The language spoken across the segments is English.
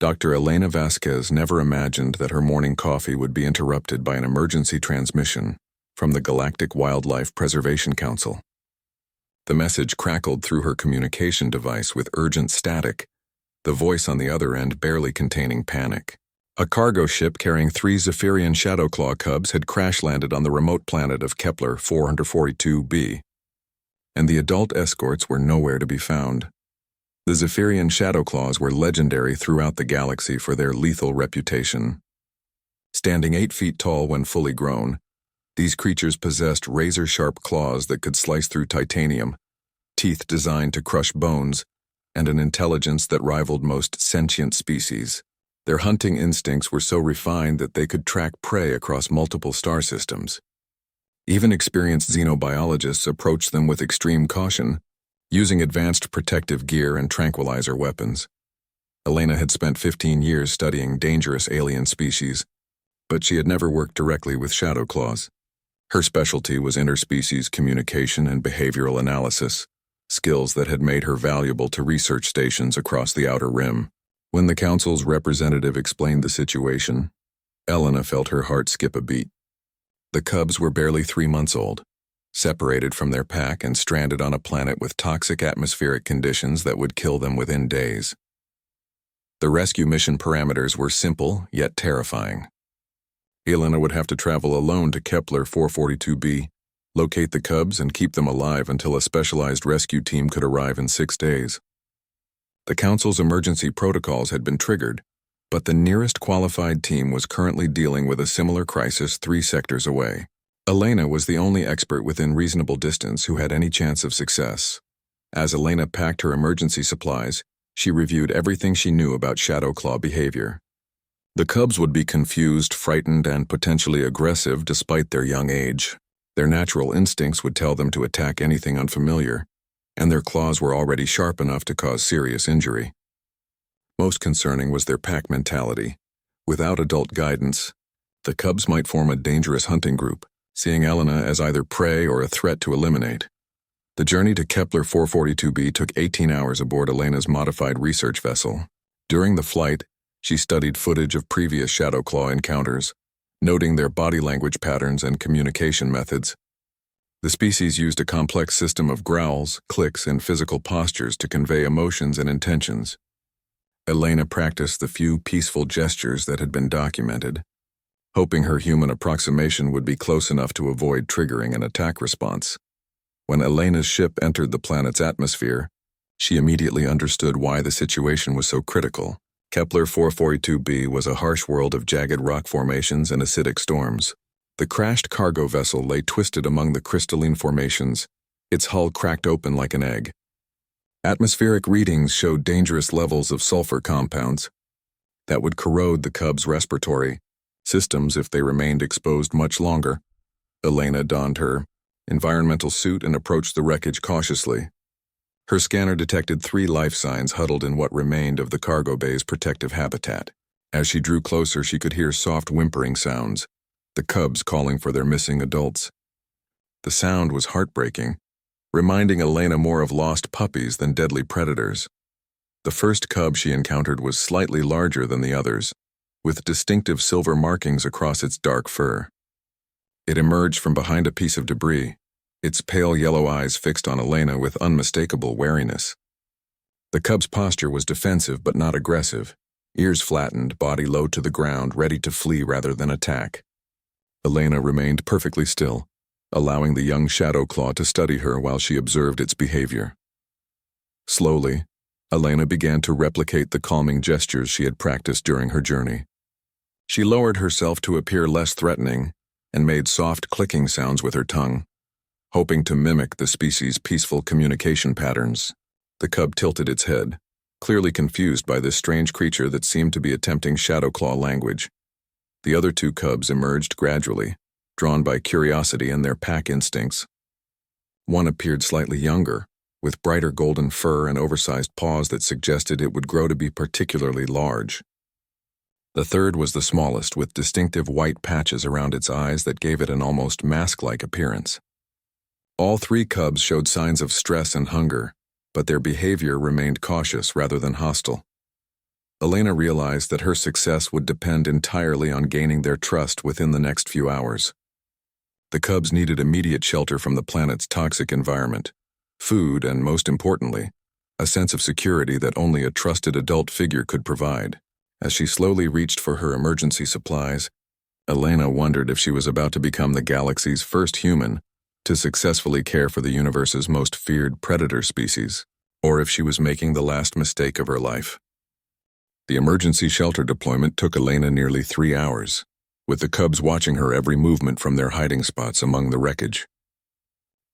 Dr. Elena Vasquez never imagined that her morning coffee would be interrupted by an emergency transmission from the Galactic Wildlife Preservation Council. The message crackled through her communication device with urgent static, the voice on the other end barely containing panic. A cargo ship carrying 3 Zephyrian Shadowclaw cubs had crash-landed on the remote planet of Kepler 442b, and the adult escorts were nowhere to be found. The Zephyrian Shadowclaws were legendary throughout the galaxy for their lethal reputation. Standing 8 feet tall when fully grown, these creatures possessed razor-sharp claws that could slice through titanium, teeth designed to crush bones, and an intelligence that rivaled most sentient species. Their hunting instincts were so refined that they could track prey across multiple star systems. Even experienced xenobiologists approached them with extreme caution, using advanced protective gear and tranquilizer weapons. Elena had spent 15 years studying dangerous alien species, but she had never worked directly with Shadowclaws. Her specialty was interspecies communication and behavioral analysis, skills that had made her valuable to research stations across the Outer Rim. When the Council's representative explained the situation, Elena felt her heart skip a beat. The cubs were barely 3 months old, separated from their pack and stranded on a planet with toxic atmospheric conditions that would kill them within days. The rescue mission parameters were simple, yet terrifying. Elena would have to travel alone to Kepler 442b, locate the cubs and keep them alive until a specialized rescue team could arrive in 6 days. The Council's emergency protocols had been triggered, but the nearest qualified team was currently dealing with a similar crisis 3 sectors away. Elena was the only expert within reasonable distance who had any chance of success. As Elena packed her emergency supplies, she reviewed everything she knew about Shadowclaw behavior. The cubs would be confused, frightened, and potentially aggressive despite their young age. Their natural instincts would tell them to attack anything unfamiliar, and their claws were already sharp enough to cause serious injury. Most concerning was their pack mentality. Without adult guidance, the cubs might form a dangerous hunting group, seeing Elena as either prey or a threat to eliminate. The journey to Kepler 442b took 18 hours aboard Elena's modified research vessel. During the flight, she studied footage of previous Shadowclaw encounters, noting their body language patterns and communication methods. The species used a complex system of growls, clicks, and physical postures to convey emotions and intentions. Elena practiced the few peaceful gestures that had been documented, hoping her human approximation would be close enough to avoid triggering an attack response. When Elena's ship entered the planet's atmosphere, she immediately understood why the situation was so critical. Kepler 442b was a harsh world of jagged rock formations and acidic storms. The crashed cargo vessel lay twisted among the crystalline formations, its hull cracked open like an egg. Atmospheric readings showed dangerous levels of sulfur compounds that would corrode the cubs' respiratory systems if they remained exposed much longer. Elena donned her environmental suit and approached the wreckage cautiously. Her scanner detected 3 life signs huddled in what remained of the cargo bay's protective habitat. As she drew closer, she could hear soft whimpering sounds, the cubs calling for their missing adults. The sound was heartbreaking, reminding Elena more of lost puppies than deadly predators. The first cub she encountered was slightly larger than the others, with distinctive silver markings across its dark fur. It emerged from behind a piece of debris, its pale yellow eyes fixed on Elena with unmistakable wariness. The cub's posture was defensive but not aggressive, ears flattened, body low to the ground, ready to flee rather than attack. Elena remained perfectly still, allowing the young Shadowclaw to study her while she observed its behavior. Slowly, Elena began to replicate the calming gestures she had practiced during her journey. She lowered herself to appear less threatening and made soft clicking sounds with her tongue, hoping to mimic the species' peaceful communication patterns. The cub tilted its head, clearly confused by this strange creature that seemed to be attempting Shadowclaw language. The other 2 cubs emerged gradually, drawn by curiosity and their pack instincts. One appeared slightly younger, with brighter golden fur and oversized paws that suggested it would grow to be particularly large. The third was the smallest, with distinctive white patches around its eyes that gave it an almost mask-like appearance. All 3 cubs showed signs of stress and hunger, but their behavior remained cautious rather than hostile. Elena realized that her success would depend entirely on gaining their trust within the next few hours. The cubs needed immediate shelter from the planet's toxic environment, food, and most importantly, a sense of security that only a trusted adult figure could provide. As she slowly reached for her emergency supplies, Elena wondered if she was about to become the galaxy's first human to successfully care for the universe's most feared predator species, or if she was making the last mistake of her life. The emergency shelter deployment took Elena nearly 3 hours, with the cubs watching her every movement from their hiding spots among the wreckage.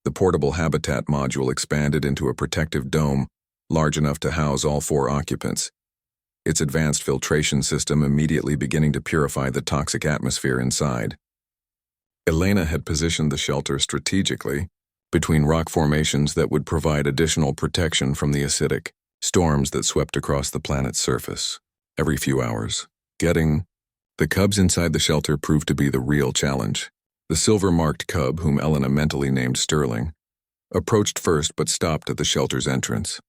The portable habitat module expanded into a protective dome large enough to house all 4 occupants, its advanced filtration system immediately beginning to purify the toxic atmosphere inside. Elena had positioned the shelter strategically between rock formations that would provide additional protection from the acidic storms that swept across the planet's surface every few hours. Getting the cubs inside the shelter proved to be the real challenge. The silver-marked cub, whom Elena mentally named Sterling, approached first but stopped at the shelter's entrance.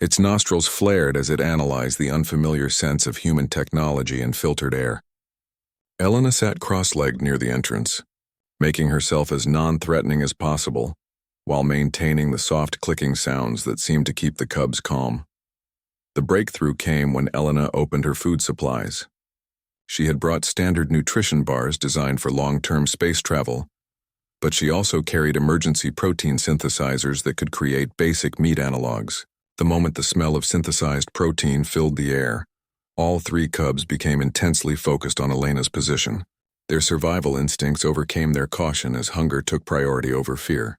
Its nostrils flared as it analyzed the unfamiliar sense of human technology and filtered air. Elena sat cross-legged near the entrance, making herself as non-threatening as possible, while maintaining the soft clicking sounds that seemed to keep the cubs calm. The breakthrough came when Elena opened her food supplies. She had brought standard nutrition bars designed for long-term space travel, but she also carried emergency protein synthesizers that could create basic meat analogs. The moment the smell of synthesized protein filled the air, all 3 cubs became intensely focused on Elena's position. Their survival instincts overcame their caution as hunger took priority over fear.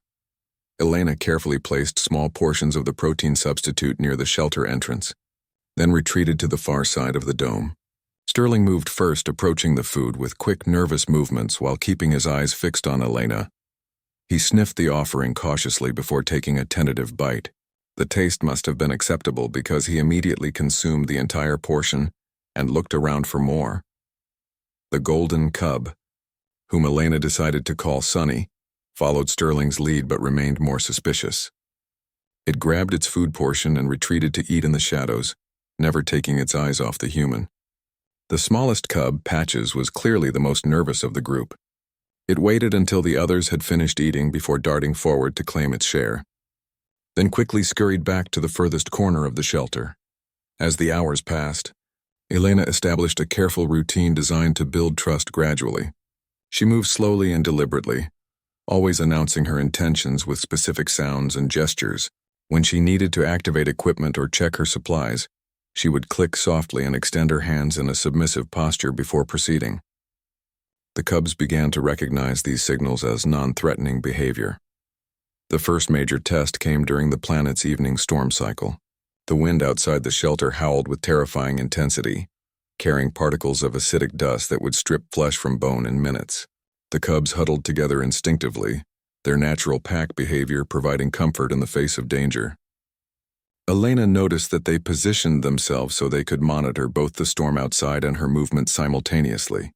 Elena carefully placed small portions of the protein substitute near the shelter entrance, then retreated to the far side of the dome. Sterling moved first, approaching the food with quick, nervous movements while keeping his eyes fixed on Elena. He sniffed the offering cautiously before taking a tentative bite. The taste must have been acceptable because he immediately consumed the entire portion and looked around for more. The golden cub, whom Elena decided to call Sunny, followed Sterling's lead but remained more suspicious. It grabbed its food portion and retreated to eat in the shadows, never taking its eyes off the human. The smallest cub, Patches, was clearly the most nervous of the group. It waited until the others had finished eating before darting forward to claim its share, then quickly scurried back to the furthest corner of the shelter. As the hours passed, Elena established a careful routine designed to build trust gradually. She moved slowly and deliberately, always announcing her intentions with specific sounds and gestures. When she needed to activate equipment or check her supplies, she would click softly and extend her hands in a submissive posture before proceeding. The cubs began to recognize these signals as non-threatening behavior. The first major test came during the planet's evening storm cycle. The wind outside the shelter howled with terrifying intensity, carrying particles of acidic dust that would strip flesh from bone in minutes. The cubs huddled together instinctively, their natural pack behavior providing comfort in the face of danger. Elena noticed that they positioned themselves so they could monitor both the storm outside and her movements simultaneously.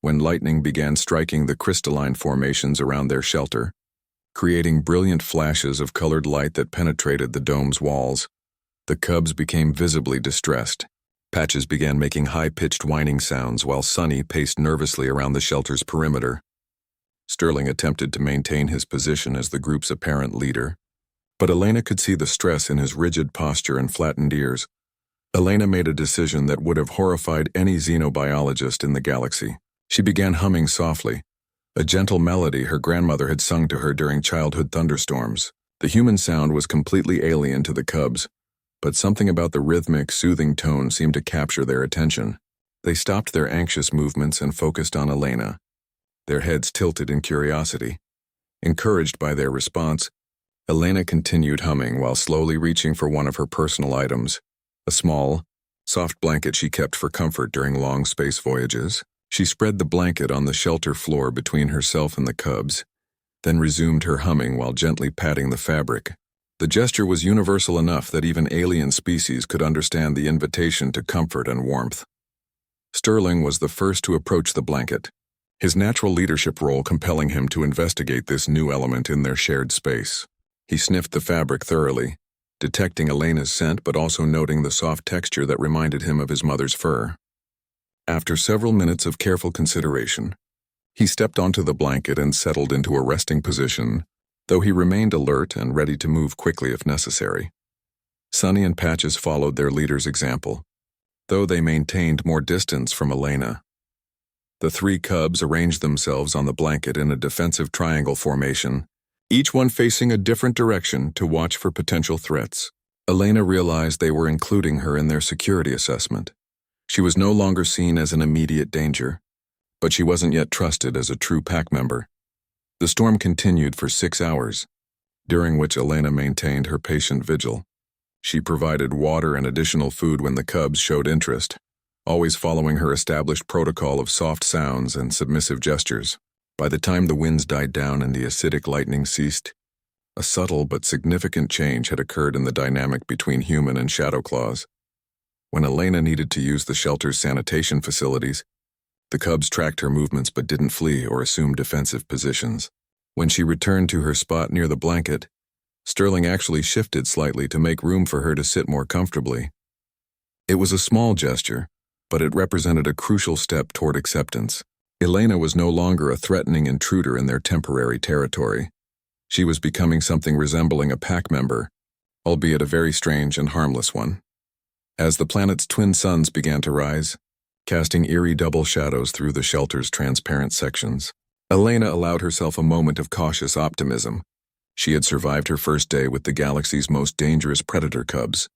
When lightning began striking the crystalline formations around their shelter, creating brilliant flashes of colored light that penetrated the dome's walls, the cubs became visibly distressed. Patches began making high-pitched whining sounds while Sunny paced nervously around the shelter's perimeter. Sterling attempted to maintain his position as the group's apparent leader, but Elena could see the stress in his rigid posture and flattened ears. Elena made a decision that would have horrified any xenobiologist in the galaxy. She began humming softly, a gentle melody her grandmother had sung to her during childhood thunderstorms. The human sound was completely alien to the cubs, but something about the rhythmic, soothing tone seemed to capture their attention. They stopped their anxious movements and focused on Elena, their heads tilted in curiosity. Encouraged by their response, Elena continued humming while slowly reaching for one of her personal items, a small, soft blanket she kept for comfort during long space voyages. She spread the blanket on the shelter floor between herself and the cubs, then resumed her humming while gently patting the fabric. The gesture was universal enough that even alien species could understand the invitation to comfort and warmth. Sterling was the first to approach the blanket, his natural leadership role compelling him to investigate this new element in their shared space. He sniffed the fabric thoroughly, detecting Elena's scent but also noting the soft texture that reminded him of his mother's fur. After several minutes of careful consideration, he stepped onto the blanket and settled into a resting position, though he remained alert and ready to move quickly if necessary. Sunny and Patches followed their leader's example, though they maintained more distance from Elena. The three cubs arranged themselves on the blanket in a defensive triangle formation, each one facing a different direction to watch for potential threats. Elena realized they were including her in their security assessment. She was no longer seen as an immediate danger, but she wasn't yet trusted as a true pack member. The storm continued for 6 hours, during which Elena maintained her patient vigil. She provided water and additional food when the cubs showed interest, always following her established protocol of soft sounds and submissive gestures. By the time the winds died down and the acidic lightning ceased, a subtle but significant change had occurred in the dynamic between human and shadow claws. When Elena needed to use the shelter's sanitation facilities, the cubs tracked her movements but didn't flee or assume defensive positions. When she returned to her spot near the blanket, Sterling actually shifted slightly to make room for her to sit more comfortably. It was a small gesture, but it represented a crucial step toward acceptance. Elena was no longer a threatening intruder in their temporary territory. She was becoming something resembling a pack member, albeit a very strange and harmless one. As the planet's twin suns began to rise, casting eerie double shadows through the shelter's transparent sections, Elena allowed herself a moment of cautious optimism. She had survived her first day with the galaxy's most dangerous predator cubs,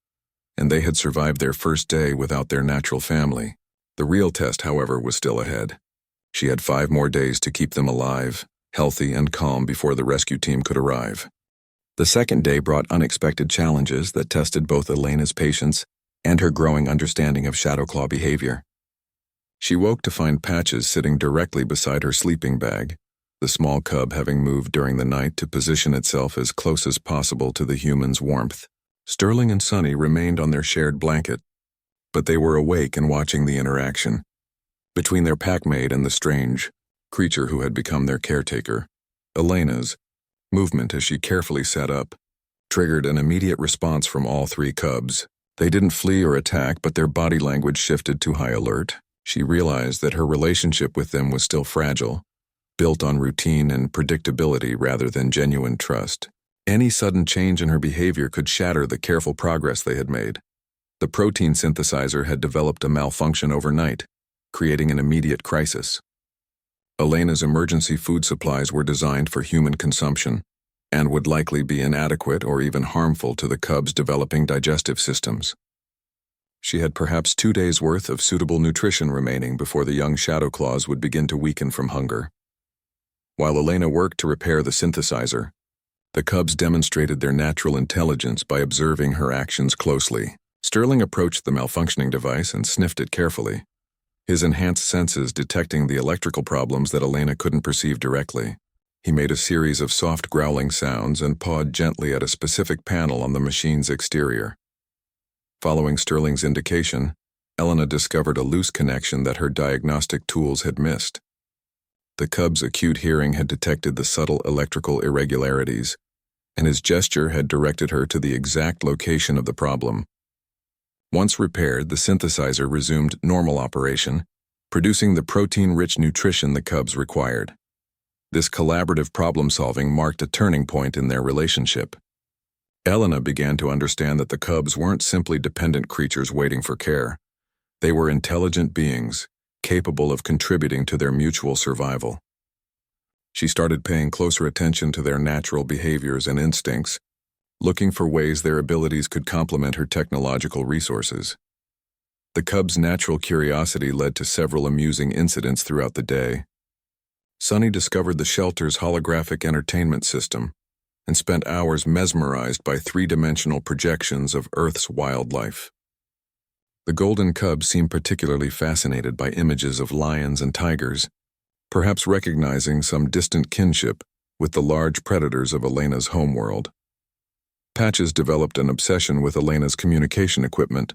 and they had survived their first day without their natural family. The real test, however, was still ahead. She had 5 more days to keep them alive, healthy, and calm before the rescue team could arrive. The second day brought unexpected challenges that tested both Elena's patience and her growing understanding of Shadowclaw behavior. She woke to find Patches sitting directly beside her sleeping bag, the small cub having moved during the night to position itself as close as possible to the human's warmth. Sterling and Sunny remained on their shared blanket, but they were awake and watching the interaction between their packmate and the strange creature who had become their caretaker. Elena's movement as she carefully sat up triggered an immediate response from all 3 cubs. They didn't flee or attack, but their body language shifted to high alert. She realized that her relationship with them was still fragile, built on routine and predictability rather than genuine trust. Any sudden change in her behavior could shatter the careful progress they had made. The protein synthesizer had developed a malfunction overnight, creating an immediate crisis. Elena's emergency food supplies were designed for human consumption and would likely be inadequate or even harmful to the cubs' developing digestive systems. She had perhaps 2 days' worth of suitable nutrition remaining before the young Shadowclaws would begin to weaken from hunger. While Elena worked to repair the synthesizer, the cubs demonstrated their natural intelligence by observing her actions closely. Sterling approached the malfunctioning device and sniffed it carefully, his enhanced senses detecting the electrical problems that Elena couldn't perceive directly. He made a series of soft growling sounds and pawed gently at a specific panel on the machine's exterior. Following Sterling's indication, Elena discovered a loose connection that her diagnostic tools had missed. The cub's acute hearing had detected the subtle electrical irregularities, and his gesture had directed her to the exact location of the problem. Once repaired, the synthesizer resumed normal operation, producing the protein-rich nutrition the cubs required. This collaborative problem-solving marked a turning point in their relationship. Elena began to understand that the cubs weren't simply dependent creatures waiting for care. They were intelligent beings, capable of contributing to their mutual survival. She started paying closer attention to their natural behaviors and instincts, looking for ways their abilities could complement her technological resources. The cubs' natural curiosity led to several amusing incidents throughout the day. Sunny discovered the shelter's holographic entertainment system and spent hours mesmerized by 3-dimensional projections of Earth's wildlife. The golden cub seemed particularly fascinated by images of lions and tigers, perhaps recognizing some distant kinship with the large predators of Elena's homeworld. Patches developed an obsession with Elena's communication equipment,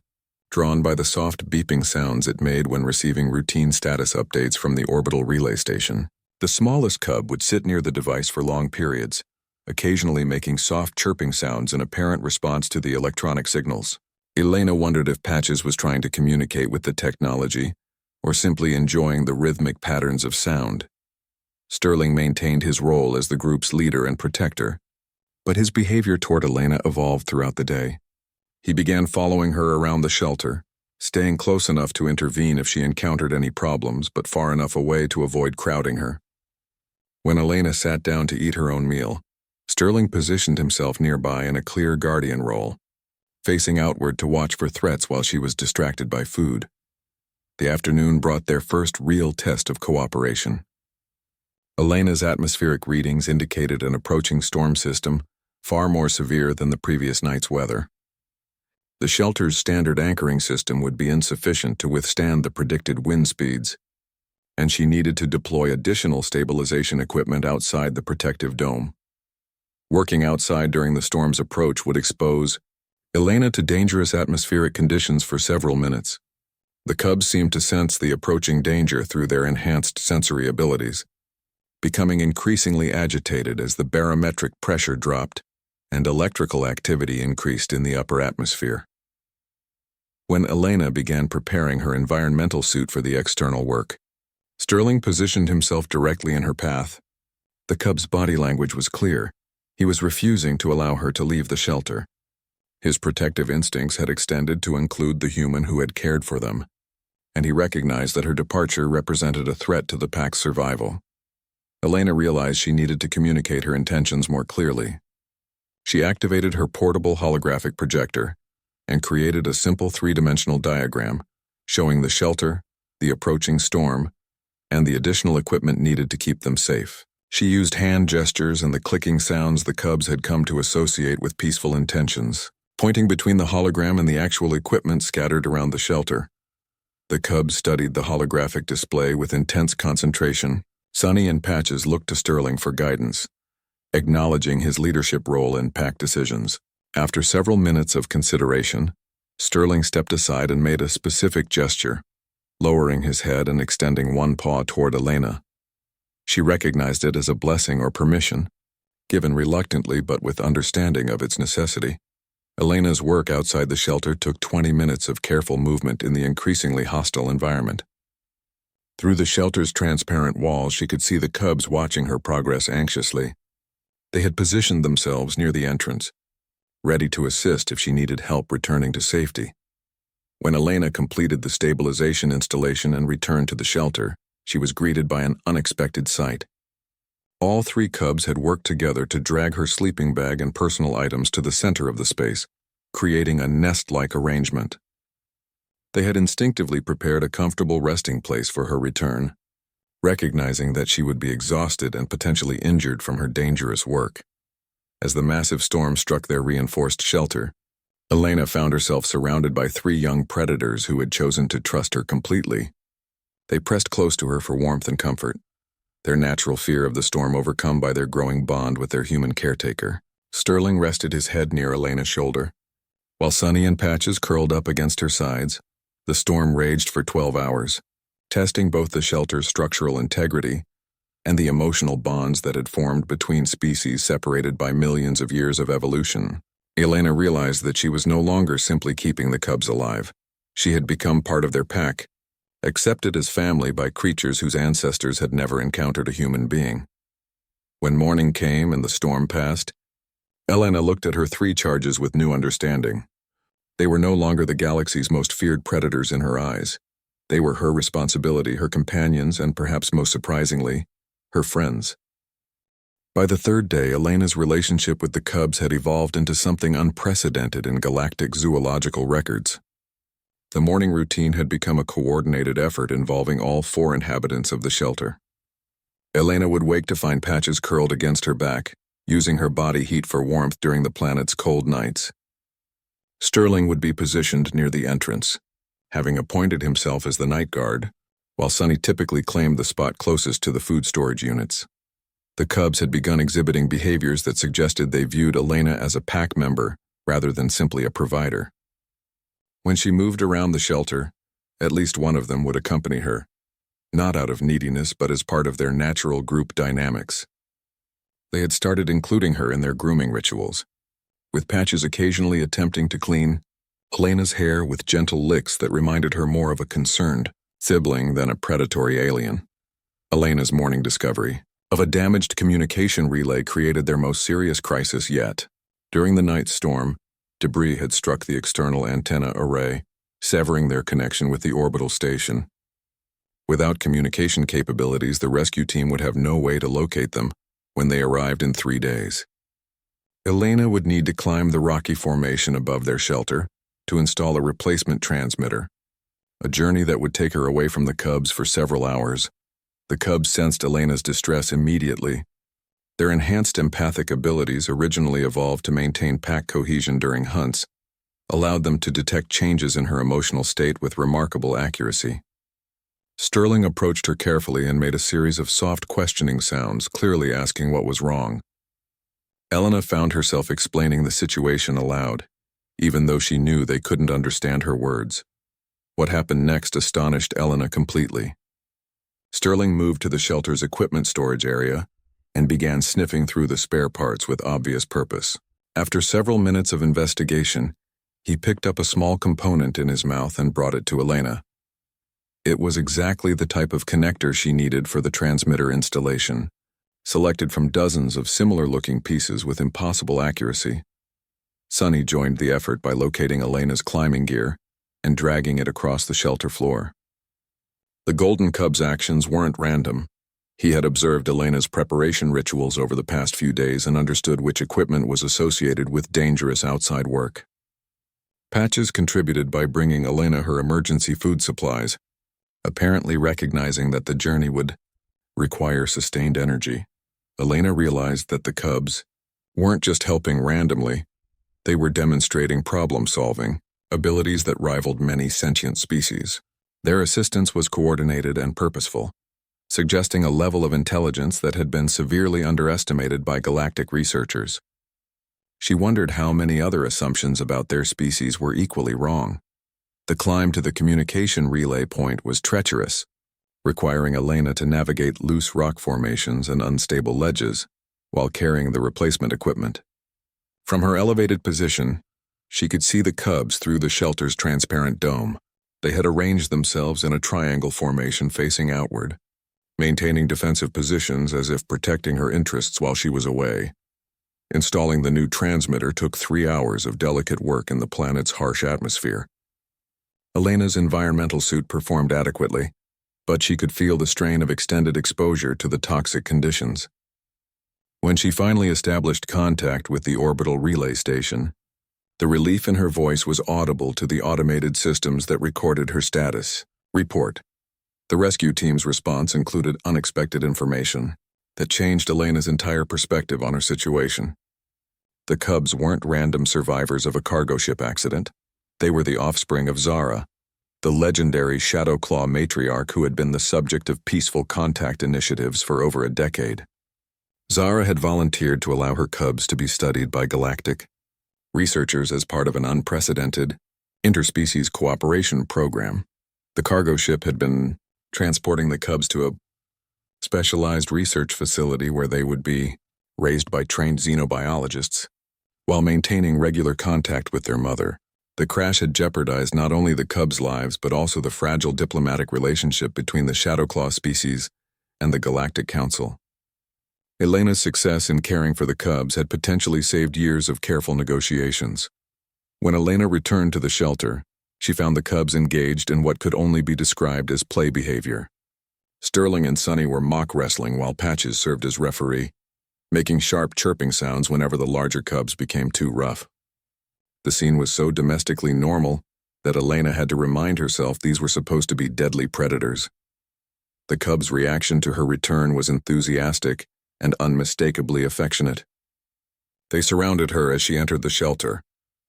drawn by the soft beeping sounds it made when receiving routine status updates from the orbital relay station. The smallest cub would sit near the device for long periods, occasionally making soft chirping sounds in apparent response to the electronic signals. Elena wondered if Patches was trying to communicate with the technology or simply enjoying the rhythmic patterns of sound. Sterling maintained his role as the group's leader and protector, but his behavior toward Elena evolved throughout the day. He began following her around the shelter, staying close enough to intervene if she encountered any problems, but far enough away to avoid crowding her. When Elena sat down to eat her own meal, Sterling positioned himself nearby in a clear guardian role, facing outward to watch for threats while she was distracted by food. The afternoon brought their first real test of cooperation. Elena's atmospheric readings indicated an approaching storm system far more severe than the previous night's weather. The shelter's standard anchoring system would be insufficient to withstand the predicted wind speeds, and she needed to deploy additional stabilization equipment outside the protective dome. Working outside during the storm's approach would expose Elena to dangerous atmospheric conditions for several minutes. The cubs seemed to sense the approaching danger through their enhanced sensory abilities, becoming increasingly agitated as the barometric pressure dropped and electrical activity increased in the upper atmosphere. When Elena began preparing her environmental suit for the external work, Sterling positioned himself directly in her path. The cub's body language was clear. He was refusing to allow her to leave the shelter. His protective instincts had extended to include the human who had cared for them, and he recognized that her departure represented a threat to the pack's survival. Elena realized she needed to communicate her intentions more clearly. She activated her portable holographic projector and created a simple three-dimensional diagram showing the shelter, the approaching storm, and the additional equipment needed to keep them safe. She used hand gestures and the clicking sounds the cubs had come to associate with peaceful intentions, pointing between the hologram and the actual equipment scattered around the shelter. The cubs studied the holographic display with intense concentration. Sonny and Patches looked to Sterling for guidance, acknowledging his leadership role in pack decisions. After several minutes of consideration, Sterling stepped aside and made a specific gesture, lowering his head and extending one paw toward Elena. She recognized it as a blessing or permission, given reluctantly but with understanding of its necessity. Elena's work outside the shelter took 20 minutes of careful movement in the increasingly hostile environment. Through the shelter's transparent walls, she could see the cubs watching her progress anxiously. They had positioned themselves near the entrance, ready to assist if she needed help returning to safety. When Elena completed the stabilization installation and returned to the shelter, she was greeted by an unexpected sight. All three cubs had worked together to drag her sleeping bag and personal items to the center of the space, creating a nest-like arrangement. They had instinctively prepared a comfortable resting place for her return, recognizing that she would be exhausted and potentially injured from her dangerous work. As the massive storm struck their reinforced shelter, Elena found herself surrounded by three young predators who had chosen to trust her completely. They pressed close to her for warmth and comfort, their natural fear of the storm overcome by their growing bond with their human caretaker. Sterling rested his head near Elena's shoulder, while Sonny and Patches curled up against her sides. The storm raged for 12 hours, testing both the shelter's structural integrity and the emotional bonds that had formed between species separated by millions of years of evolution. Elena realized that she was no longer simply keeping the cubs alive. She had become part of their pack, accepted as family by creatures whose ancestors had never encountered a human being. When morning came and the storm passed, Elena looked at her three charges with new understanding. They were no longer the galaxy's most feared predators in her eyes. They were her responsibility, her companions, and perhaps most surprisingly, her friends. By the third day, Elena's relationship with the cubs had evolved into something unprecedented in galactic zoological records. The morning routine had become a coordinated effort involving all four inhabitants of the shelter. Elena would wake to find Patches curled against her back, using her body heat for warmth during the planet's cold nights. Sterling would be positioned near the entrance, having appointed himself as the night guard, while Sonny typically claimed the spot closest to the food storage units. The cubs had begun exhibiting behaviors that suggested they viewed Elena as a pack member rather than simply a provider. When she moved around the shelter, at least one of them would accompany her, not out of neediness but as part of their natural group dynamics. They had started including her in their grooming rituals, with Patches occasionally attempting to clean Elena's hair with gentle licks that reminded her more of a concerned sibling than a predatory alien. Elena's morning discovery of a damaged communication relay created their most serious crisis yet. During the night storm, debris had struck the external antenna array, severing their connection with the orbital station. Without communication capabilities, the rescue team would have no way to locate them when they arrived in 3 days. Elena would need to climb the rocky formation above their shelter to install a replacement transmitter, a journey that would take her away from the cubs for several hours. The cubs sensed Elena's distress immediately. Their enhanced empathic abilities, originally evolved to maintain pack cohesion during hunts, allowed them to detect changes in her emotional state with remarkable accuracy. Sterling approached her carefully and made a series of soft questioning sounds, clearly asking what was wrong. Elena found herself explaining the situation aloud, even though she knew they couldn't understand her words. What happened next astonished Elena completely. Sterling moved to the shelter's equipment storage area and began sniffing through the spare parts with obvious purpose. After several minutes of investigation, he picked up a small component in his mouth and brought it to Elena. It was exactly the type of connector she needed for the transmitter installation, selected from dozens of similar-looking pieces with impossible accuracy. Sonny joined the effort by locating Elena's climbing gear and dragging it across the shelter floor. The Golden Cub's actions weren't random. He had observed Elena's preparation rituals over the past few days and understood which equipment was associated with dangerous outside work. Patches contributed by bringing Elena her emergency food supplies, apparently recognizing that the journey would require sustained energy. Elena realized that the cubs weren't just helping randomly, they were demonstrating problem-solving, abilities that rivaled many sentient species. Their assistance was coordinated and purposeful, suggesting a level of intelligence that had been severely underestimated by galactic researchers. She wondered how many other assumptions about their species were equally wrong. The climb to the communication relay point was treacherous, requiring Elena to navigate loose rock formations and unstable ledges while carrying the replacement equipment. From her elevated position, she could see the cubs through the shelter's transparent dome. They had arranged themselves in a triangle formation facing outward, maintaining defensive positions as if protecting her interests while she was away. Installing the new transmitter took 3 hours of delicate work in the planet's harsh atmosphere. Elena's environmental suit performed adequately, but she could feel the strain of extended exposure to the toxic conditions. When she finally established contact with the orbital relay station, the relief in her voice was audible to the automated systems that recorded her status. Report. The rescue team's response included unexpected information that changed Elena's entire perspective on her situation. The cubs weren't random survivors of a cargo ship accident. They were the offspring of Zara, the legendary Shadowclaw matriarch who had been the subject of peaceful contact initiatives for over a decade. Zara had volunteered to allow her cubs to be studied by galactic researchers as part of an unprecedented interspecies cooperation program. The cargo ship had been transporting the cubs to a specialized research facility where they would be raised by trained xenobiologists, while maintaining regular contact with their mother. The crash had jeopardized not only the cubs' lives but also the fragile diplomatic relationship between the Shadowclaw species and the Galactic Council. Elena's success in caring for the cubs had potentially saved years of careful negotiations. When Elena returned to the shelter, she found the cubs engaged in what could only be described as play behavior. Sterling and Sonny were mock wrestling while Patches served as referee, making sharp chirping sounds whenever the larger cubs became too rough. The scene was so domestically normal that Elena had to remind herself these were supposed to be deadly predators. The cubs' reaction to her return was enthusiastic and unmistakably affectionate. They surrounded her as she entered the shelter,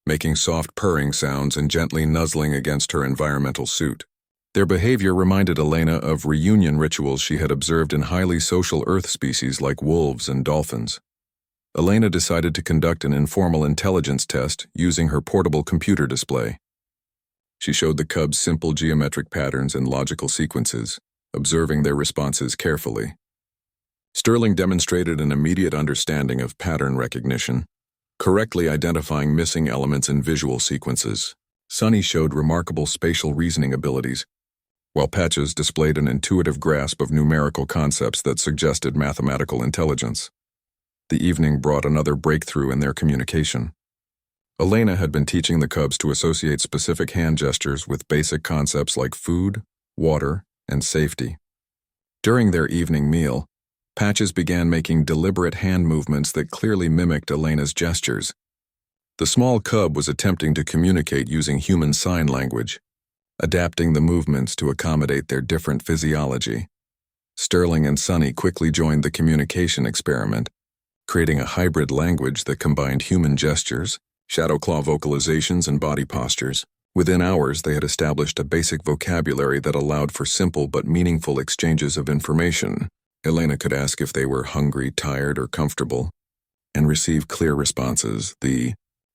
making soft purring sounds and gently nuzzling against her environmental suit. Their behavior reminded Elena of reunion rituals she had observed in highly social Earth species like wolves and dolphins. Elena decided to conduct an informal intelligence test using her portable computer display. She showed the cubs simple geometric patterns and logical sequences, observing their responses carefully. Sterling demonstrated an immediate understanding of pattern recognition, correctly identifying missing elements in visual sequences. Sunny showed remarkable spatial reasoning abilities, while Patches displayed an intuitive grasp of numerical concepts that suggested mathematical intelligence. The evening brought another breakthrough in their communication. Elena had been teaching the cubs to associate specific hand gestures with basic concepts like food, water, and safety. During their evening meal, Patches began making deliberate hand movements that clearly mimicked Elena's gestures. The small cub was attempting to communicate using human sign language, adapting the movements to accommodate their different physiology. Sterling and Sunny quickly joined the communication experiment, creating a hybrid language that combined human gestures, shadow claw vocalizations, and body postures. Within hours, they had established a basic vocabulary that allowed for simple but meaningful exchanges of information. Elena could ask if they were hungry, tired, or comfortable, and receive clear responses. The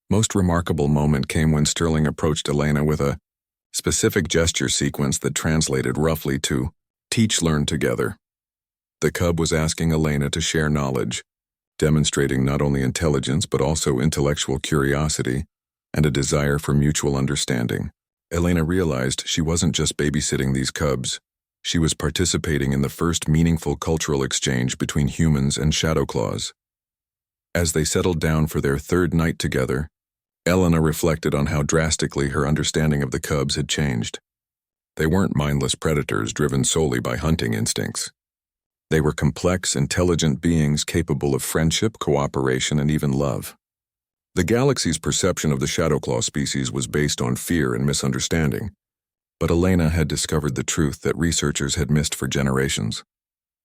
most remarkable moment came when Sterling approached Elena with a specific gesture sequence that translated roughly to teach, learn together. The cub was asking Elena to share knowledge, demonstrating not only intelligence but also intellectual curiosity and a desire for mutual understanding. Elena realized she wasn't just babysitting these cubs. She was participating in the first meaningful cultural exchange between humans and shadow claws. As they settled down for their third night together, Elena reflected on how drastically her understanding of the cubs had changed. They weren't mindless predators driven solely by hunting instincts. They were complex, intelligent beings capable of friendship, cooperation, and even love. The galaxy's perception of the Shadowclaw species was based on fear and misunderstanding, but Elena had discovered the truth that researchers had missed for generations.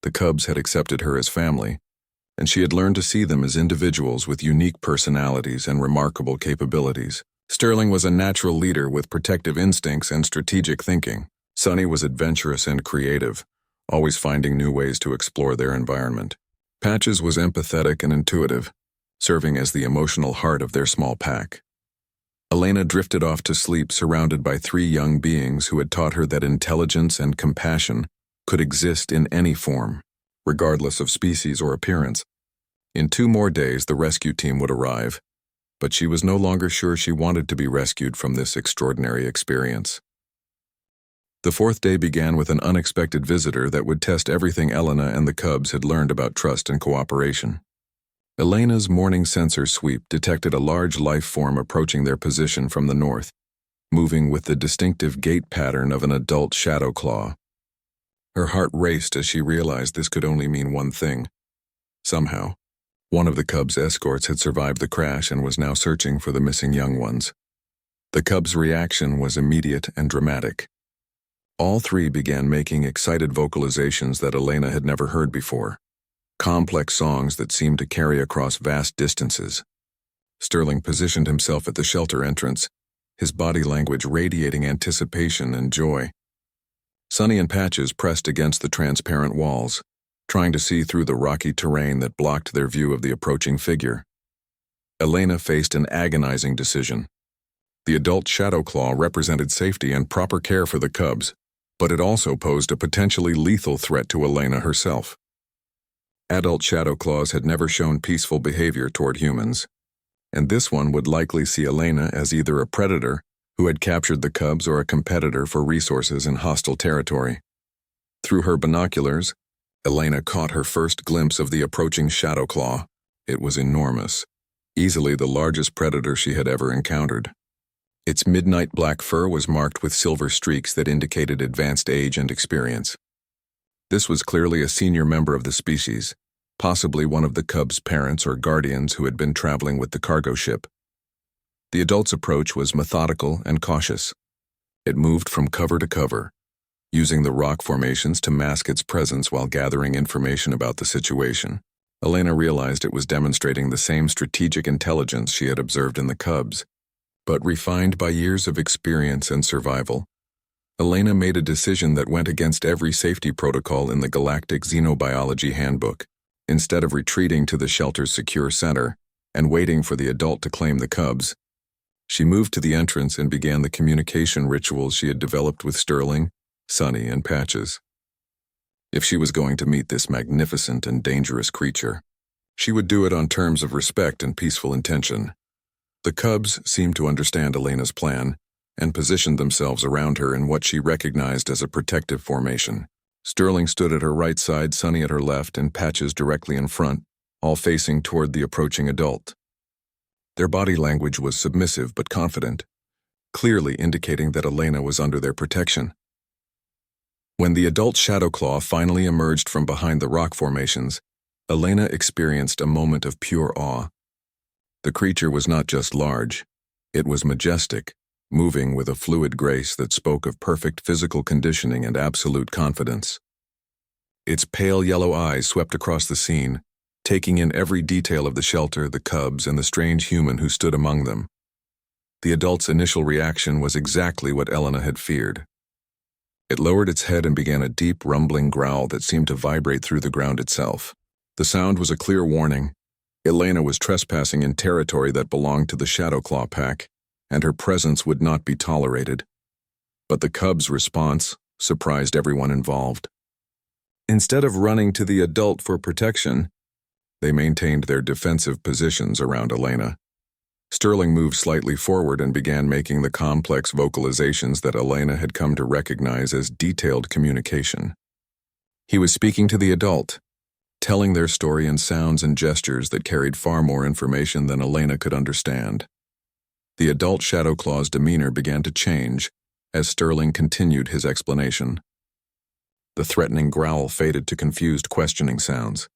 The cubs had accepted her as family, and she had learned to see them as individuals with unique personalities and remarkable capabilities. Sterling was a natural leader with protective instincts and strategic thinking. Sunny was adventurous and creative, always finding new ways to explore their environment. Patches was empathetic and intuitive, serving as the emotional heart of their small pack. Elena drifted off to sleep surrounded by three young beings who had taught her that intelligence and compassion could exist in any form, regardless of species or appearance. In 2 more days, the rescue team would arrive, but she was no longer sure she wanted to be rescued from this extraordinary experience. The 4th day began with an unexpected visitor that would test everything Elena and the cubs had learned about trust and cooperation. Elena's morning sensor sweep detected a large life form approaching their position from the north, moving with the distinctive gait pattern of an adult shadow claw. Her heart raced as she realized this could only mean one thing. Somehow, one of the cubs' escorts had survived the crash and was now searching for the missing young ones. The cubs' reaction was immediate and dramatic. All 3 began making excited vocalizations that Elena had never heard before, complex songs that seemed to carry across vast distances. Sterling positioned himself at the shelter entrance, his body language radiating anticipation and joy. Sunny and Patches pressed against the transparent walls, trying to see through the rocky terrain that blocked their view of the approaching figure. Elena faced an agonizing decision. The adult Shadow Claw represented safety and proper care for the cubs, but it also posed a potentially lethal threat to Elena herself. Adult Shadow Claws had never shown peaceful behavior toward humans, and this one would likely see Elena as either a predator who had captured the cubs or a competitor for resources in hostile territory. Through her binoculars, Elena caught her first glimpse of the approaching Shadow Claw. It was enormous, easily the largest predator she had ever encountered. Its midnight black fur was marked with silver streaks that indicated advanced age and experience. This was clearly a senior member of the species, possibly one of the cubs' parents or guardians who had been traveling with the cargo ship. The adult's approach was methodical and cautious. It moved from cover to cover, using the rock formations to mask its presence while gathering information about the situation. Elena realized it was demonstrating the same strategic intelligence she had observed in the cubs, but refined by years of experience and survival. Elena made a decision that went against every safety protocol in the Galactic Xenobiology Handbook. Instead of retreating to the shelter's secure center and waiting for the adult to claim the cubs, she moved to the entrance and began the communication rituals she had developed with Sterling, Sunny, and Patches. If she was going to meet this magnificent and dangerous creature, she would do it on terms of respect and peaceful intention. The cubs seemed to understand Elena's plan and positioned themselves around her in what she recognized as a protective formation. Sterling stood at her right side, Sunny at her left, and Patches directly in front, all facing toward the approaching adult. Their body language was submissive but confident, clearly indicating that Elena was under their protection. When the adult Shadowclaw finally emerged from behind the rock formations, Elena experienced a moment of pure awe. The creature was not just large, it was majestic, moving with a fluid grace that spoke of perfect physical conditioning and absolute confidence. Its pale yellow eyes swept across the scene, taking in every detail of the shelter, the cubs, and the strange human who stood among them. The adult's initial reaction was exactly what Elena had feared. It lowered its head and began a deep, rumbling growl that seemed to vibrate through the ground itself. The sound was a clear warning. Elena was trespassing in territory that belonged to the Shadowclaw pack, and her presence would not be tolerated. But the cubs' response surprised everyone involved. Instead of running to the adult for protection, they maintained their defensive positions around Elena. Sterling moved slightly forward and began making the complex vocalizations that Elena had come to recognize as detailed communication. He was speaking to the adult, telling their story in sounds and gestures that carried far more information than Elena could understand. The adult Shadowclaw's demeanor began to change as Sterling continued his explanation. The threatening growl faded to confused questioning sounds.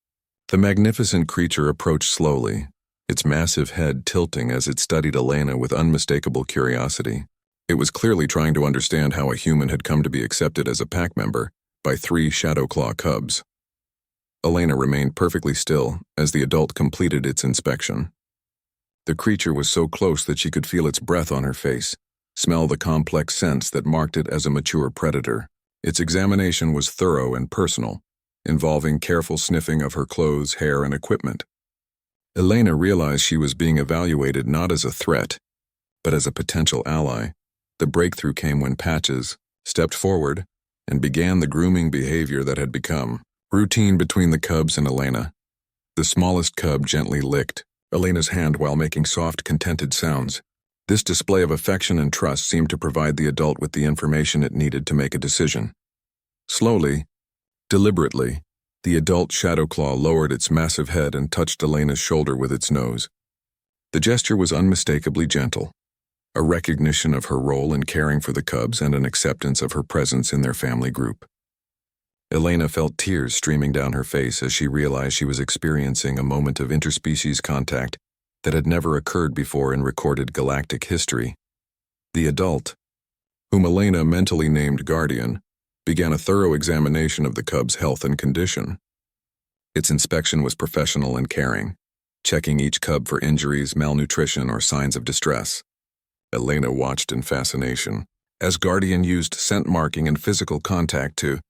The magnificent creature approached slowly, its massive head tilting as it studied Elena with unmistakable curiosity. It was clearly trying to understand how a human had come to be accepted as a pack member by 3 Shadowclaw cubs. Elena remained perfectly still as the adult completed its inspection. The creature was so close that she could feel its breath on her face, smell the complex scents that marked it as a mature predator. Its examination was thorough and personal, involving careful sniffing of her clothes, hair, and equipment. Elena realized she was being evaluated not as a threat, but as a potential ally. The breakthrough came when Patches stepped forward and began the grooming behavior that had become routine between the cubs and Elena. The smallest cub gently licked Elena's hand while making soft, contented sounds. This display of affection and trust seemed to provide the adult with the information it needed to make a decision. Slowly, deliberately, the adult Shadowclaw lowered its massive head and touched Elena's shoulder with its nose. The gesture was unmistakably gentle, a recognition of her role in caring for the cubs and an acceptance of her presence in their family group. Elena felt tears streaming down her face as she realized she was experiencing a moment of interspecies contact that had never occurred before in recorded galactic history. The adult, whom Elena mentally named Guardian, began a thorough examination of the cub's health and condition. Its inspection was professional and caring, checking each cub for injuries, malnutrition, or signs of distress. Elena watched in fascination as Guardian used scent marking and physical contact to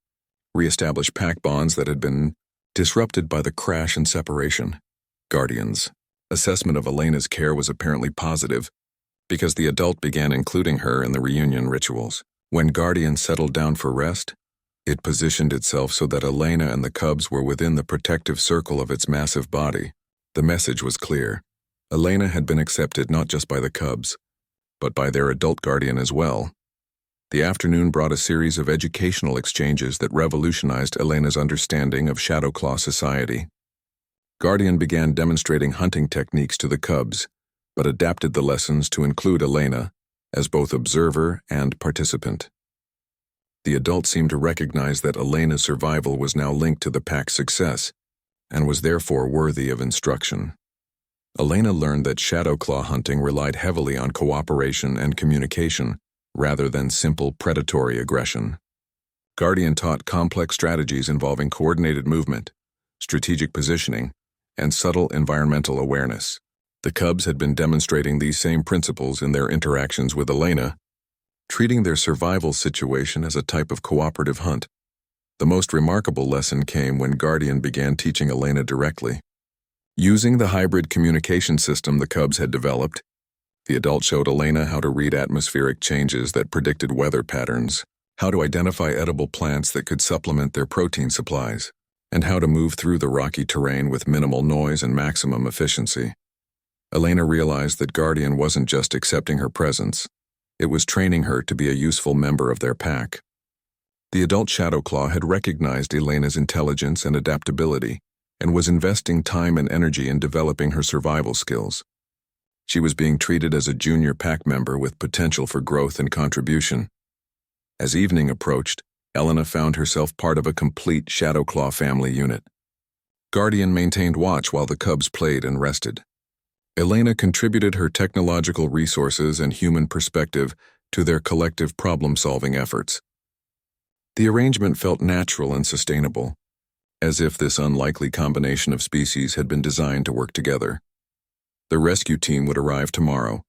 reestablish pack bonds that had been disrupted by the crash and separation. Guardian's assessment of Elena's care was apparently positive because the adult began including her in the reunion rituals. When Guardian settled down for rest, it positioned itself so that Elena and the cubs were within the protective circle of its massive body. The message was clear. Elena had been accepted not just by the cubs, but by their adult guardian as well. The afternoon brought a series of educational exchanges that revolutionized Elena's understanding of Shadowclaw society. Guardian began demonstrating hunting techniques to the cubs, but adapted the lessons to include Elena as both observer and participant. The adult seemed to recognize that Elena's survival was now linked to the pack's success, and was therefore worthy of instruction. Elena learned that Shadowclaw hunting relied heavily on cooperation and communication, rather than simple predatory aggression. Guardian taught complex strategies involving coordinated movement, strategic positioning, and subtle environmental awareness. The cubs had been demonstrating these same principles in their interactions with Elena, treating their survival situation as a type of cooperative hunt. The most remarkable lesson came when Guardian began teaching Elena directly. Using the hybrid communication system the cubs had developed, the adult showed Elena how to read atmospheric changes that predicted weather patterns, how to identify edible plants that could supplement their protein supplies, and how to move through the rocky terrain with minimal noise and maximum efficiency. Elena realized that Guardian wasn't just accepting her presence, it was training her to be a useful member of their pack. The adult Shadowclaw had recognized Elena's intelligence and adaptability, and was investing time and energy in developing her survival skills. She was being treated as a junior pack member with potential for growth and contribution. As evening approached, Elena found herself part of a complete Shadowclaw family unit. Guardian maintained watch while the cubs played and rested. Elena contributed her technological resources and human perspective to their collective problem-solving efforts. The arrangement felt natural and sustainable, as if this unlikely combination of species had been designed to work together. The rescue team would arrive tomorrow,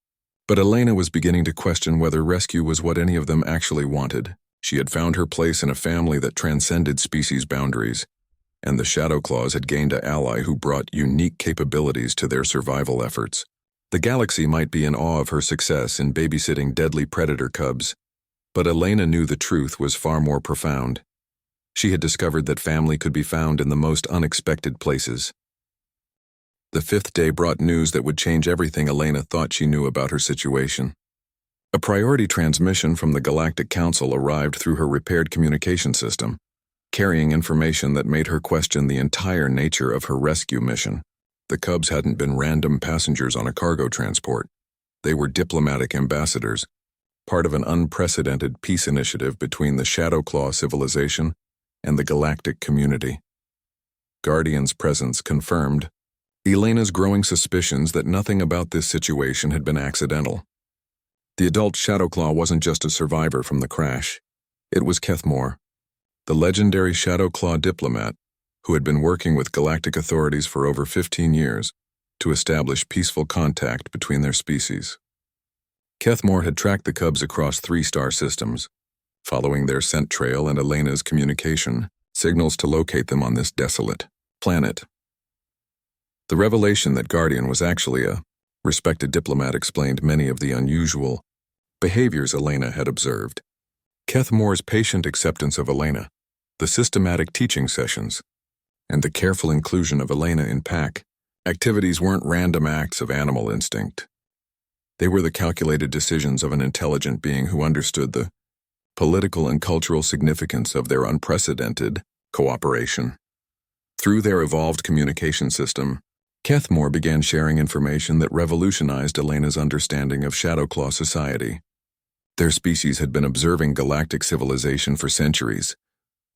but Elena was beginning to question whether rescue was what any of them actually wanted. She had found her place in a family that transcended species boundaries, and the Shadowclaws had gained an ally who brought unique capabilities to their survival efforts. The galaxy might be in awe of her success in babysitting deadly predator cubs, but Elena knew the truth was far more profound. She had discovered that family could be found in the most unexpected places. The fifth day brought news that would change everything Elena thought she knew about her situation. A priority transmission from the Galactic Council arrived through her repaired communication system, carrying information that made her question the entire nature of her rescue mission. The cubs hadn't been random passengers on a cargo transport. They were diplomatic ambassadors, part of an unprecedented peace initiative between the Shadowclaw civilization and the galactic community. Guardian's presence confirmed Elena's growing suspicions that nothing about this situation had been accidental. The adult Shadowclaw wasn't just a survivor from the crash. It was Kethmore, the legendary Shadowclaw diplomat who had been working with galactic authorities for over 15 years to establish peaceful contact between their species. Kethmore had tracked the cubs across 3 star systems, following their scent trail and Elena's communication signals to locate them on this desolate planet. The revelation that Guardian was actually a respected diplomat explained many of the unusual behaviors Elena had observed. Kethmore's patient acceptance of Elena, the systematic teaching sessions, and the careful inclusion of Elena in pack activities weren't random acts of animal instinct. They were the calculated decisions of an intelligent being who understood the political and cultural significance of their unprecedented cooperation. Through their evolved communication system, Kethmore began sharing information that revolutionized Elena's understanding of Shadowclaw society. Their species had been observing galactic civilization for centuries,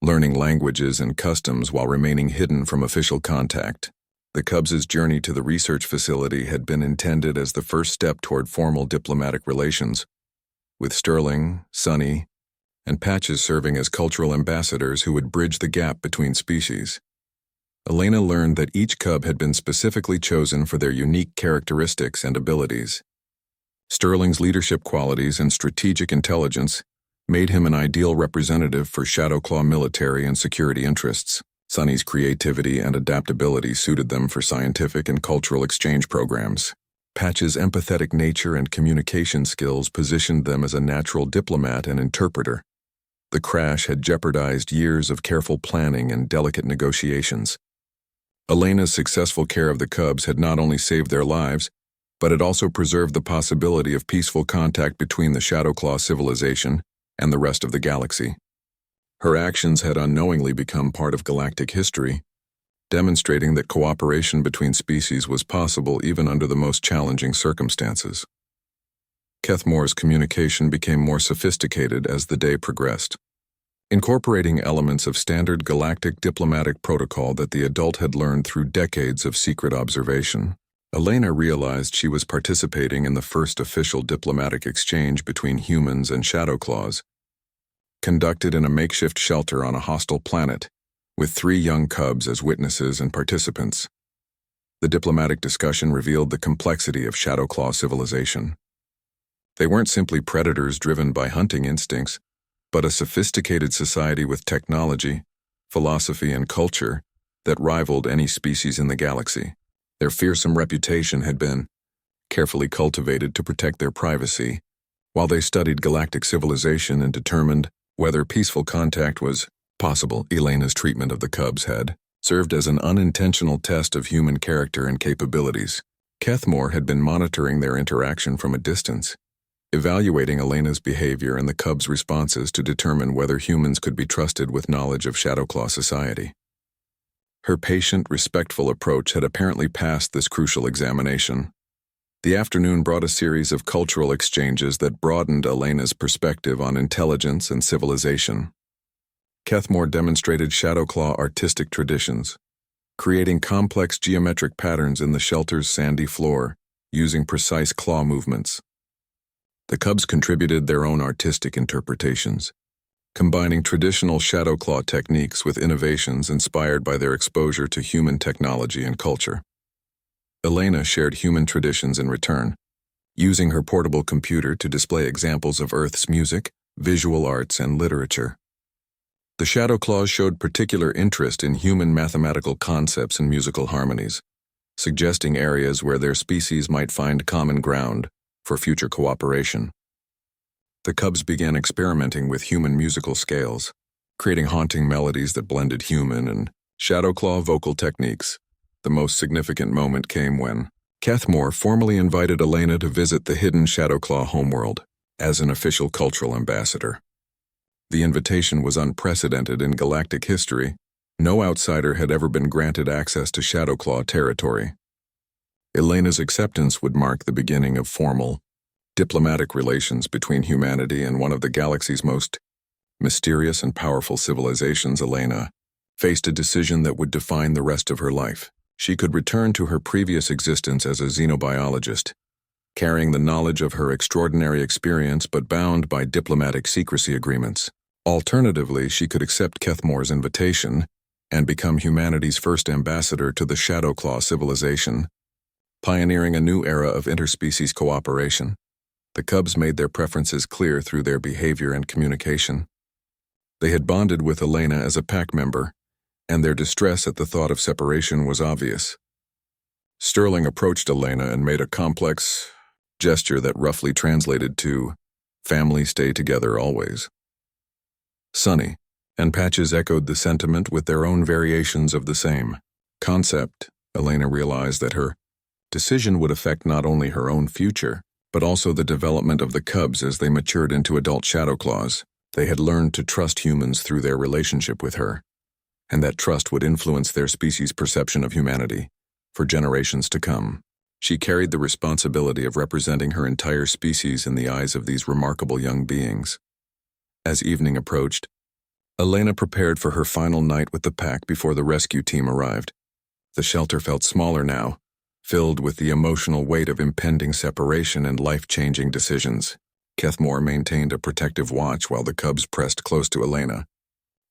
learning languages and customs while remaining hidden from official contact. The cubs' journey to the research facility had been intended as the first step toward formal diplomatic relations, with Sterling, Sunny, and Patches serving as cultural ambassadors who would bridge the gap between species. Elena learned that each cub had been specifically chosen for their unique characteristics and abilities. Sterling's leadership qualities and strategic intelligence made him an ideal representative for Shadowclaw military and security interests. Sunny's creativity and adaptability suited them for scientific and cultural exchange programs. Patch's empathetic nature and communication skills positioned them as a natural diplomat and interpreter. The crash had jeopardized years of careful planning and delicate negotiations. Elena's successful care of the cubs had not only saved their lives, but it also preserved the possibility of peaceful contact between the Shadowclaw civilization and the rest of the galaxy. Her actions had unknowingly become part of galactic history, demonstrating that cooperation between species was possible even under the most challenging circumstances. Kethmore's communication became more sophisticated as the day progressed, incorporating elements of standard galactic diplomatic protocol that the adult had learned through decades of secret observation. Elena realized she was participating in the first official diplomatic exchange between humans and Shadowclaws, conducted in a makeshift shelter on a hostile planet, with 3 young cubs as witnesses and participants. The diplomatic discussion revealed the complexity of Shadowclaw civilization. They weren't simply predators driven by hunting instincts, but a sophisticated society with technology, philosophy, and culture that rivaled any species in the galaxy. Their fearsome reputation had been carefully cultivated to protect their privacy, while they studied galactic civilization and determined Whether peaceful contact was possible, Elena's treatment of the cubs had served as an unintentional test of human character and capabilities. Kethmore had been monitoring their interaction from a distance, evaluating Elena's behavior and the cubs' responses to determine whether humans could be trusted with knowledge of Shadowclaw society. Her patient, respectful approach had apparently passed this crucial examination. The afternoon brought a series of cultural exchanges that broadened Elena's perspective on intelligence and civilization. Kethmore demonstrated Shadowclaw artistic traditions, creating complex geometric patterns in the shelter's sandy floor, using precise claw movements. The cubs contributed their own artistic interpretations, combining traditional Shadowclaw techniques with innovations inspired by their exposure to human technology and culture. Elena shared human traditions in return, using her portable computer to display examples of Earth's music, visual arts, and literature. The Shadowclaws showed particular interest in human mathematical concepts and musical harmonies, suggesting areas where their species might find common ground for future cooperation. The cubs began experimenting with human musical scales, creating haunting melodies that blended human and Shadowclaw vocal techniques. The most significant moment came when Kethmore formally invited Elena to visit the hidden Shadowclaw homeworld as an official cultural ambassador. The invitation was unprecedented in galactic history. No outsider had ever been granted access to Shadowclaw territory. Elena's acceptance would mark the beginning of formal, diplomatic relations between humanity and one of the galaxy's most mysterious and powerful civilizations. Elena faced a decision that would define the rest of her life. She could return to her previous existence as a xenobiologist, carrying the knowledge of her extraordinary experience but bound by diplomatic secrecy agreements. Alternatively, she could accept Kethmore's invitation and become humanity's first ambassador to the Shadowclaw civilization, pioneering a new era of interspecies cooperation. The cubs made their preferences clear through their behavior and communication. They had bonded with Elena as a pack member, and their distress at the thought of separation was obvious. Sterling approached Elena and made a complex gesture that roughly translated to, "Family stay together always." Sunny and Patches echoed the sentiment with their own variations of the same concept. Elena realized that her decision would affect not only her own future, but also the development of the cubs as they matured into adult Shadowclaws. They had learned to trust humans through their relationship with her, and that trust would influence their species' perception of humanity for generations to come. She carried the responsibility of representing her entire species in the eyes of these remarkable young beings. As evening approached, Elena prepared for her final night with the pack before the rescue team arrived. The shelter felt smaller now, filled with the emotional weight of impending separation and life-changing decisions. Kethmore maintained a protective watch while the cubs pressed close to Elena.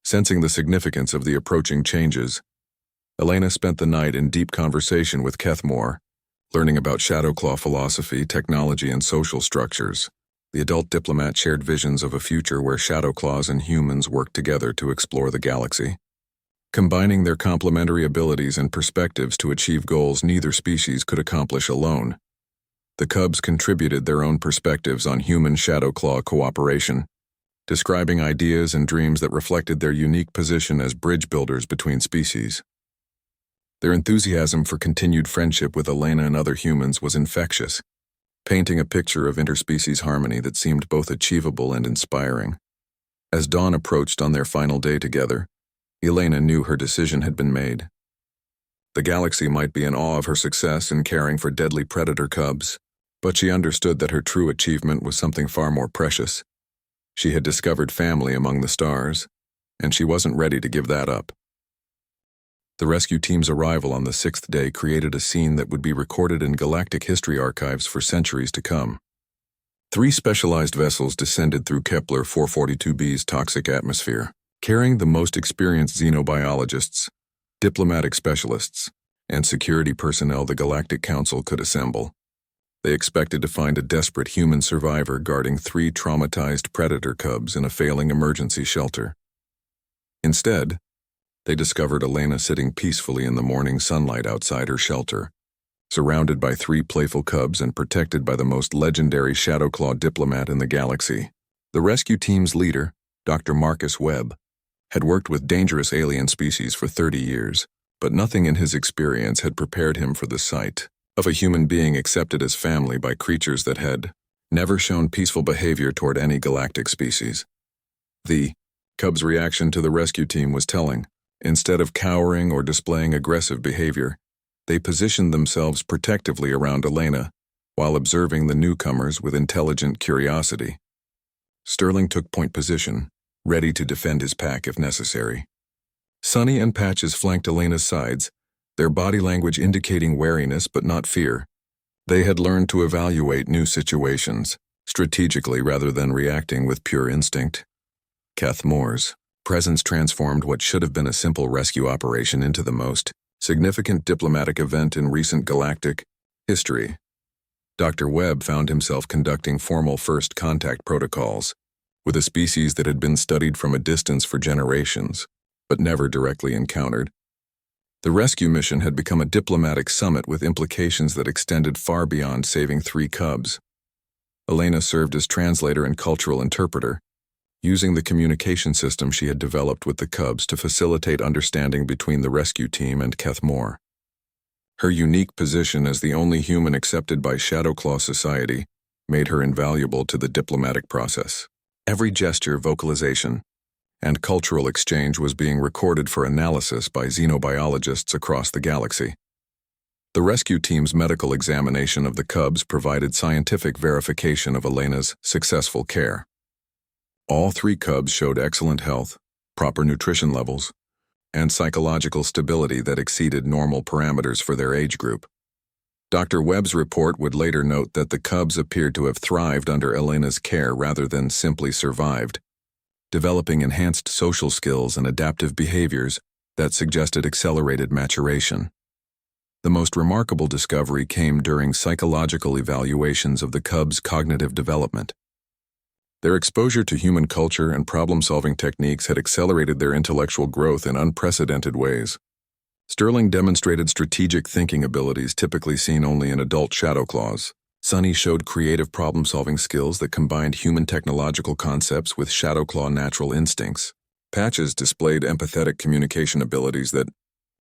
Sensing the significance of the approaching changes, Elena spent the night in deep conversation with Kethmore, learning about Shadowclaw philosophy, technology, and social structures. The adult diplomat shared visions of a future where Shadowclaws and humans worked together to explore the galaxy, combining their complementary abilities and perspectives to achieve goals neither species could accomplish alone. The cubs contributed their own perspectives on human Shadowclaw cooperation, describing ideas and dreams that reflected their unique position as bridge builders between species. Their enthusiasm for continued friendship with Elena and other humans was infectious, painting a picture of interspecies harmony that seemed both achievable and inspiring. As dawn approached on their final day together, Elena knew her decision had been made. The galaxy might be in awe of her success in caring for deadly predator cubs, but she understood that her true achievement was something far more precious. She had discovered family among the stars, and she wasn't ready to give that up. The rescue team's arrival on the 6th day created a scene that would be recorded in galactic history archives for centuries to come. 3 specialized vessels descended through Kepler 442b's toxic atmosphere, carrying the most experienced xenobiologists, diplomatic specialists, and security personnel the Galactic Council could assemble. They expected to find a desperate human survivor guarding 3 traumatized predator cubs in a failing emergency shelter. Instead, they discovered Elena sitting peacefully in the morning sunlight outside her shelter, surrounded by 3 playful cubs and protected by the most legendary Shadowclaw diplomat in the galaxy. The rescue team's leader, Dr. Marcus Webb, had worked with dangerous alien species for 30 years, but nothing in his experience had prepared him for the sight of a human being accepted as family by creatures that had never shown peaceful behavior toward any galactic species. The Cubs' reaction to the rescue team was telling. Instead of cowering or displaying aggressive behavior, they positioned themselves protectively around Elena while observing the newcomers with intelligent curiosity. Sterling took point position, ready to defend his pack if necessary. Sunny and Patches flanked Elena's sides, their body language indicating wariness but not fear. They had learned to evaluate new situations, strategically rather than reacting with pure instinct. Keth Moore's presence transformed what should have been a simple rescue operation into the most significant diplomatic event in recent galactic history. Dr. Webb found himself conducting formal first contact protocols with a species that had been studied from a distance for generations, but never directly encountered. The rescue mission had become a diplomatic summit with implications that extended far beyond saving 3 cubs. Elena served as translator and cultural interpreter, using the communication system she had developed with the cubs to facilitate understanding between the rescue team and Keth Moore. Her unique position as the only human accepted by Shadowclaw society made her invaluable to the diplomatic process. Every gesture, vocalization, and cultural exchange was being recorded for analysis by xenobiologists across the galaxy. The rescue team's medical examination of the cubs provided scientific verification of Elena's successful care. All 3 cubs showed excellent health, proper nutrition levels, and psychological stability that exceeded normal parameters for their age group. Dr. Webb's report would later note that the cubs appeared to have thrived under Elena's care rather than simply survived, developing enhanced social skills and adaptive behaviors that suggested accelerated maturation. The most remarkable discovery came during psychological evaluations of the cubs' cognitive development. Their exposure to human culture and problem-solving techniques had accelerated their intellectual growth in unprecedented ways. Sterling demonstrated strategic thinking abilities typically seen only in adult Shadowclaws. Sunny showed creative problem-solving skills that combined human technological concepts with Shadowclaw natural instincts. Patches displayed empathetic communication abilities that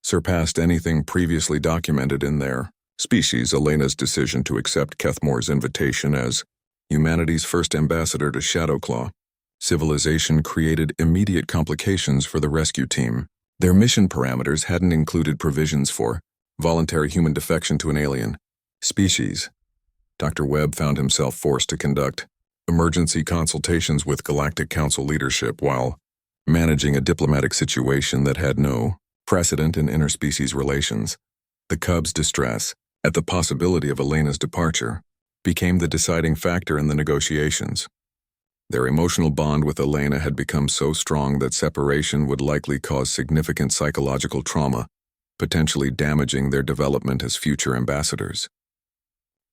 surpassed anything previously documented in their species. Elena's decision to accept Keth Moore's invitation as humanity's first ambassador to Shadowclaw civilization created immediate complications for the rescue team. Their mission parameters hadn't included provisions for voluntary human defection to an alien species. Dr. Webb found himself forced to conduct emergency consultations with Galactic Council leadership while managing a diplomatic situation that had no precedent in interspecies relations. The cubs' distress at the possibility of Elena's departure became the deciding factor in the negotiations. Their emotional bond with Elena had become so strong that separation would likely cause significant psychological trauma, potentially damaging their development as future ambassadors.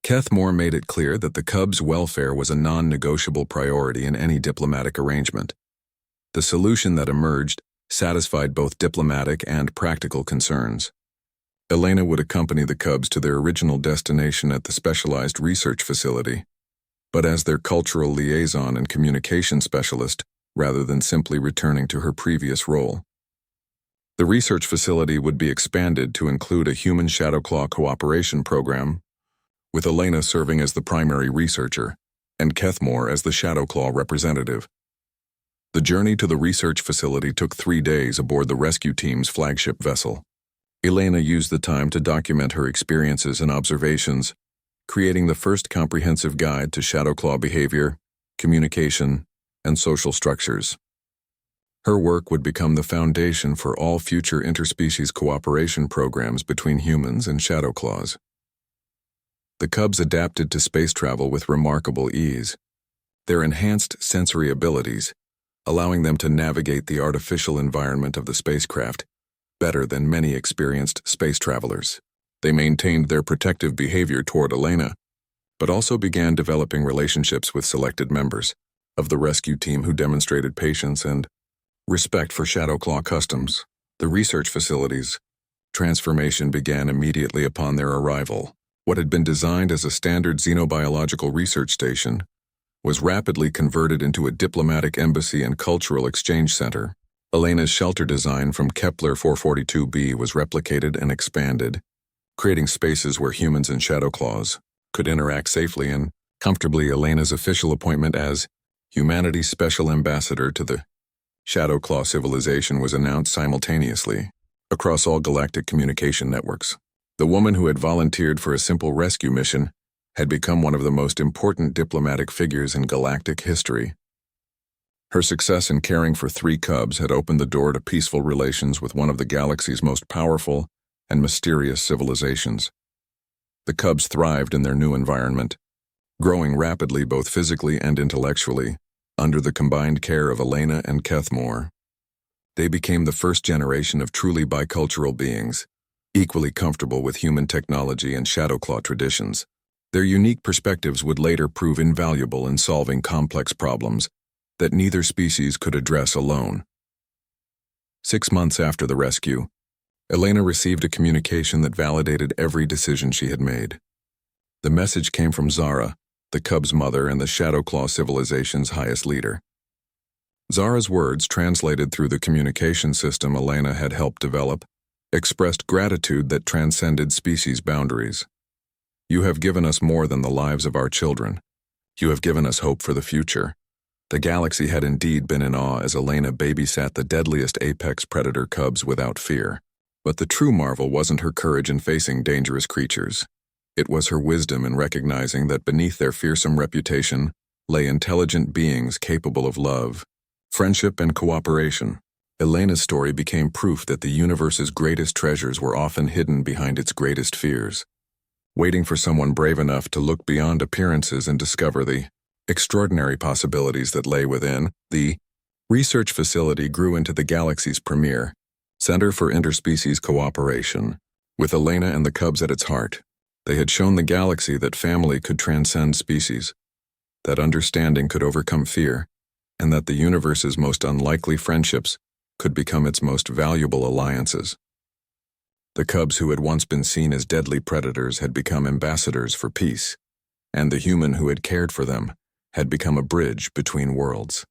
Keth Moore made it clear that the cubs' welfare was a non-negotiable priority in any diplomatic arrangement. The solution that emerged satisfied both diplomatic and practical concerns. Elena would accompany the cubs to their original destination at the specialized research facility, but as their cultural liaison and communication specialist, rather than simply returning to her previous role. The research facility would be expanded to include a human Shadowclaw cooperation program, with Elena serving as the primary researcher and Keth Moore as the Shadowclaw representative. The journey to the research facility took 3 days aboard the rescue team's flagship vessel. Elena used the time to document her experiences and observations, creating the first comprehensive guide to Shadowclaw behavior, communication, and social structures. Her work would become the foundation for all future interspecies cooperation programs between humans and Shadowclaws. The cubs adapted to space travel with remarkable ease, their enhanced sensory abilities allowing them to navigate the artificial environment of the spacecraft better than many experienced space travelers. They maintained their protective behavior toward Elena, but also began developing relationships with selected members of the rescue team who demonstrated patience and respect for Shadowclaw customs. The research facility's transformation began immediately upon their arrival. What had been designed as a standard xenobiological research station was rapidly converted into a diplomatic embassy and cultural exchange center. Elena's shelter design from Kepler 442b was replicated and expanded, creating spaces where humans and Shadowclaws could interact safely and comfortably. Elena's official appointment as humanity's special ambassador to the Shadowclaw civilization was announced simultaneously across all galactic communication networks. The woman who had volunteered for a simple rescue mission had become one of the most important diplomatic figures in galactic history. Her success in caring for 3 cubs had opened the door to peaceful relations with one of the galaxy's most powerful and mysterious civilizations. The cubs thrived in their new environment, growing rapidly both physically and intellectually under the combined care of Elena and Kethmore. They became the first generation of truly bicultural beings, equally comfortable with human technology and Shadowclaw traditions. Their unique perspectives would later prove invaluable in solving complex problems that neither species could address alone. 6 months after the rescue, Elena received a communication that validated every decision she had made. The message came from Zara, the cub's mother and the Shadowclaw civilization's highest leader. Zara's words, translated through the communication system Elena had helped develop, expressed gratitude that transcended species boundaries. "You have given us more than the lives of our children. You have given us hope for the future." The galaxy had indeed been in awe as Elena babysat the deadliest apex predator cubs without fear. But the true marvel wasn't her courage in facing dangerous creatures. It was her wisdom in recognizing that beneath their fearsome reputation lay intelligent beings capable of love, friendship, and cooperation. Elena's story became proof that the universe's greatest treasures were often hidden behind its greatest fears, waiting for someone brave enough to look beyond appearances and discover the extraordinary possibilities that lay within. The research facility grew into the galaxy's premier Center for Interspecies Cooperation, with Elena and the cubs at its heart. They had shown the galaxy that family could transcend species, that understanding could overcome fear, and that the universe's most unlikely friendships could become its most valuable alliances. The cubs who had once been seen as deadly predators had become ambassadors for peace, and the human who had cared for them had become a bridge between worlds.